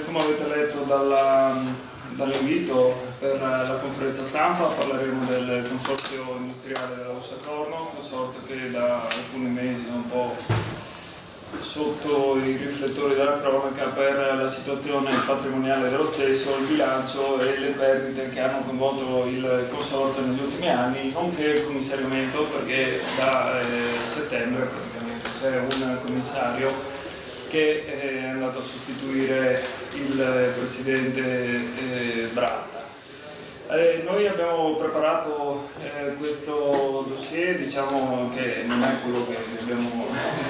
come avete letto dall'invito per la conferenza stampa, parleremo del consorzio industriale della Usacorno, consorzio che da alcuni mesi è un po' sotto i riflettori della cronaca per la situazione patrimoniale dello stesso, il bilancio e le perdite che hanno coinvolto il consorzio negli ultimi anni, nonché il commissariamento, perché da settembre praticamente c'è un commissario che è andato a sostituire il presidente Bratta. Noi abbiamo preparato questo dossier, diciamo che non è quello che abbiamo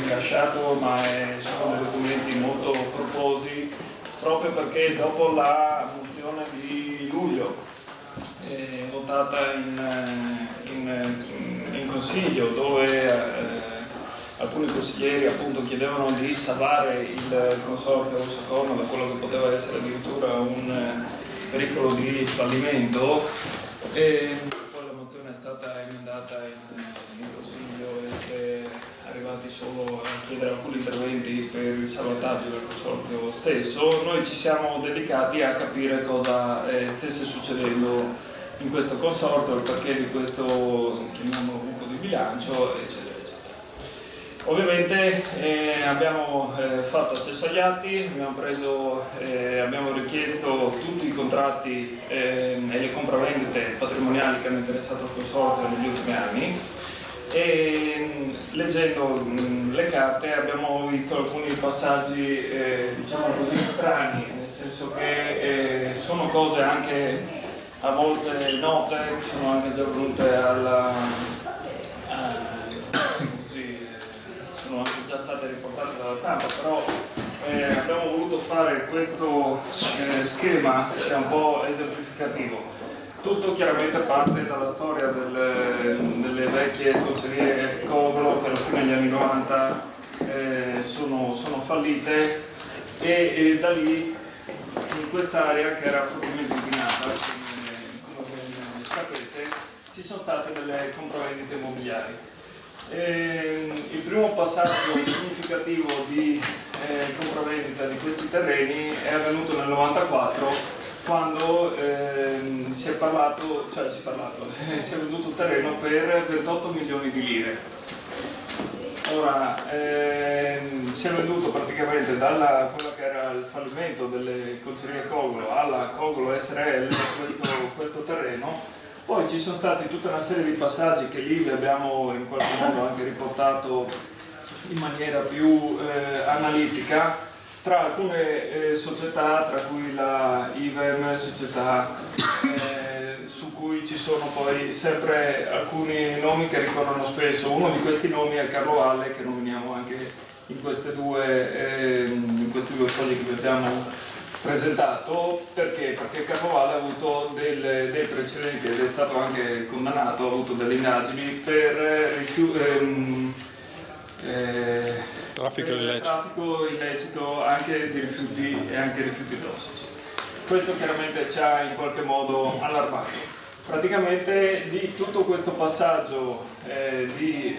lasciato, ma sono dei documenti molto corposi, proprio perché dopo la mozione di luglio votata in Consiglio, dove alcuni consiglieri appunto chiedevano di salvare il consorzio Usacorno da quello che poteva essere addirittura un pericolo di fallimento, e poi la mozione è stata emendata in Consiglio e si è arrivati solo a chiedere alcuni interventi per il salvataggio del consorzio stesso. Noi ci siamo dedicati a capire cosa stesse succedendo in questo consorzio, il perché di questo, chiamiamolo, buco di bilancio, eccetera. Ovviamente abbiamo fatto accesso agli atti, abbiamo richiesto tutti i contratti e le compravendite patrimoniali che hanno interessato il consorzio negli ultimi anni, e leggendo le carte abbiamo visto alcuni passaggi diciamo così strani, nel senso che sono cose anche a volte note, che sono anche già venute sono anche già state riportate dalla stampa, però abbiamo voluto fare questo schema che è un po' esemplificativo. Tutto chiaramente parte dalla storia delle vecchie concerie Coglo, che alla fine degli anni 90 sono fallite, e da lì, in quest'area che era fortemente inquinata, come ben sapete, ci sono state delle compravendite immobiliari. Il primo passaggio significativo di compravendita di questi terreni è avvenuto nel 94, quando si è venduto il terreno per 28 milioni di lire. Ora, si è venduto praticamente dalla quella che era il fallimento delle concerie Coglo alla Coglo SRL questo terreno. Poi ci sono stati tutta una serie di passaggi che lì vi abbiamo in qualche modo anche riportato in maniera più analitica, tra alcune società, tra cui la IVEM, società su cui ci sono poi sempre alcuni nomi che ricorrono spesso. Uno di questi nomi è Carlo Valle, che nominiamo anche in questi due fogli che vi abbiamo presentato. Perché? Perché Carlo Valle ha avuto dei precedenti ed è stato anche condannato, ha avuto delle indagini per traffico illecito anche di rifiuti e anche rifiuti tossici. Questo chiaramente ci ha in qualche modo allarmato. Praticamente di tutto questo passaggio di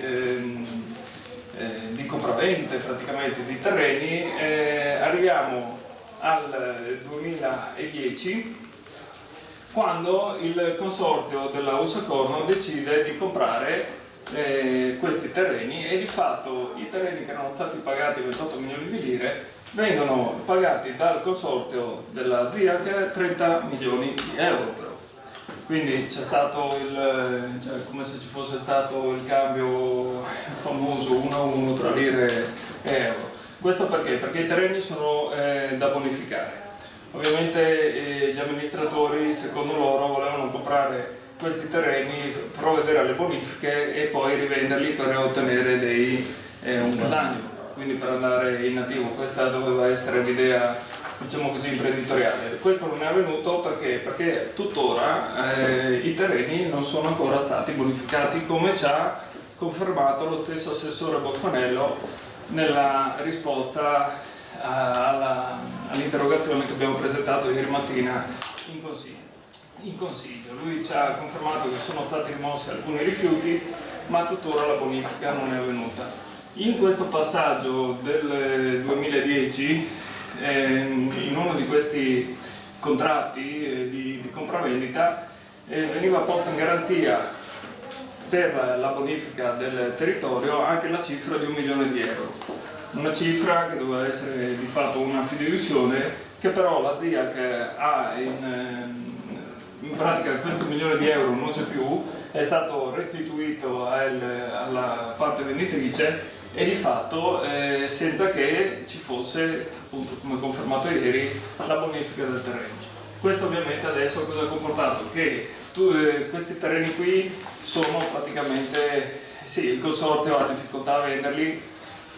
compravendite praticamente di terreni arriviamo al 2010, quando il consorzio della Usacorno decide di comprare questi terreni, e di fatto i terreni che erano stati pagati 28 milioni di lire vengono pagati dal consorzio della ZIAC 30 milioni di euro però. Quindi c'è stato come se ci fosse stato il cambio famoso 1 a 1 tra lire e euro. Questo perché? Perché i terreni sono da bonificare. Ovviamente gli amministratori, secondo loro, volevano comprare questi terreni, provvedere alle bonifiche e poi rivenderli per ottenere un guadagno, quindi per andare in attivo. Questa doveva essere l'idea, diciamo così, imprenditoriale. Questo non è avvenuto perché tuttora i terreni non sono ancora stati bonificati, come ci ha confermato lo stesso assessore Boccanello nella risposta all'interrogazione che abbiamo presentato ieri mattina in Consiglio. Lui ci ha confermato che sono stati rimossi alcuni rifiuti, ma tuttora la bonifica non è avvenuta. In questo passaggio del 2010 in uno di questi contratti di compravendita veniva posta in garanzia per la bonifica del territorio anche la cifra di 1 milione di euro. Una cifra che doveva essere di fatto una fideiussione, che però la ZIAC ha in pratica questo 1 milione di euro non c'è più, è stato restituito alla parte venditrice e di fatto senza che ci fosse, appunto come confermato ieri, la bonifica del terreno. Questo ovviamente adesso cosa ha comportato? Che questi terreni qui sono praticamente, sì, il consorzio ha difficoltà a venderli,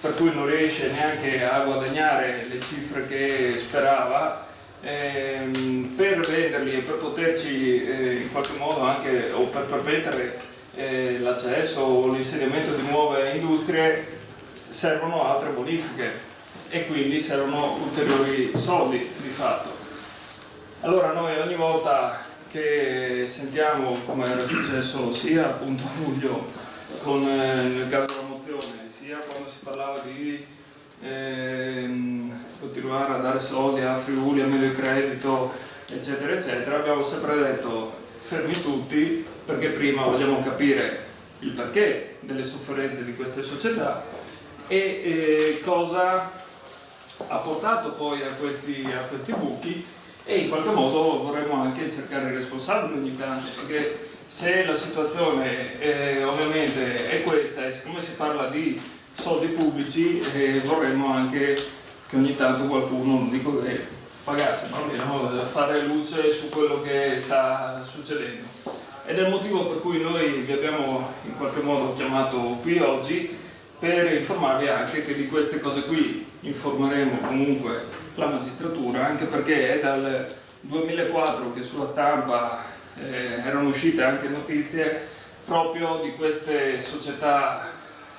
per cui non riesce neanche a guadagnare le cifre che sperava. Per venderli e per poterci in qualche modo anche, o per permettere l'accesso o l'insediamento di nuove industrie, servono altre bonifiche e quindi servono ulteriori soldi di fatto. Allora noi ogni volta che sentiamo, come era successo sia appunto a luglio nel caso della mozione, sia quando si parlava di continuare a dare soldi a Friuli, a Medio Credito, eccetera eccetera, abbiamo sempre detto fermi tutti, perché prima vogliamo capire il perché delle sofferenze di queste società e cosa ha portato poi a questi buchi, e in qualche modo vorremmo anche cercare i responsabili ogni tanto, perché se la situazione ovviamente è questa, e siccome si parla di soldi pubblici, vorremmo anche che ogni tanto qualcuno, non dico che pagasse, ma almeno fare luce su quello che sta succedendo. Ed è il motivo per cui noi vi abbiamo in qualche modo chiamato qui oggi, per informarvi anche che di queste cose qui informeremo comunque la magistratura, anche perché è dal 2004 che sulla stampa erano uscite anche notizie proprio di queste società,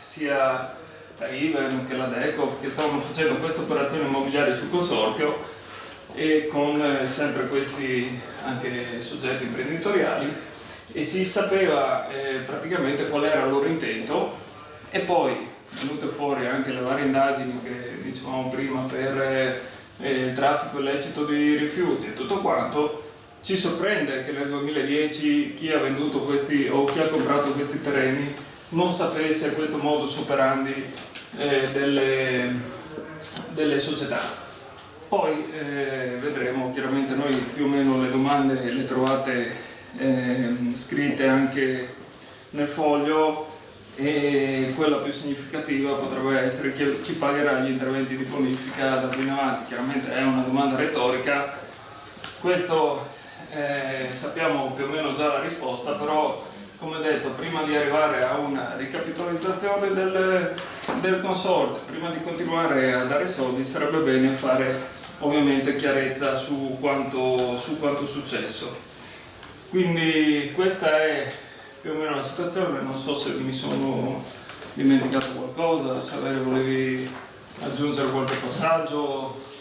sia la Iven che la Decov, che stavano facendo queste operazioni immobiliari sul consorzio e con sempre questi anche soggetti imprenditoriali, e si sapeva praticamente qual era il loro intento. E poi venute fuori anche le varie indagini che dicevamo prima per il traffico illecito di rifiuti e tutto quanto. Ci sorprende che nel 2010 chi ha venduto questi o chi ha comprato questi terreni non sapesse questo modus operandi delle società. Poi vedremo, chiaramente noi più o meno le domande le trovate scritte anche nel foglio, e quella più significativa potrebbe essere chi pagherà gli interventi di bonifica da qui in avanti. Chiaramente è una domanda retorica, questo sappiamo più o meno già la risposta, però come detto, prima di arrivare a una ricapitalizzazione del consorzio, prima di continuare a dare soldi, sarebbe bene fare ovviamente chiarezza su quanto successo. Quindi questa è più o meno la situazione. Non so se mi sono dimenticato qualcosa, se volevi aggiungere qualche passaggio.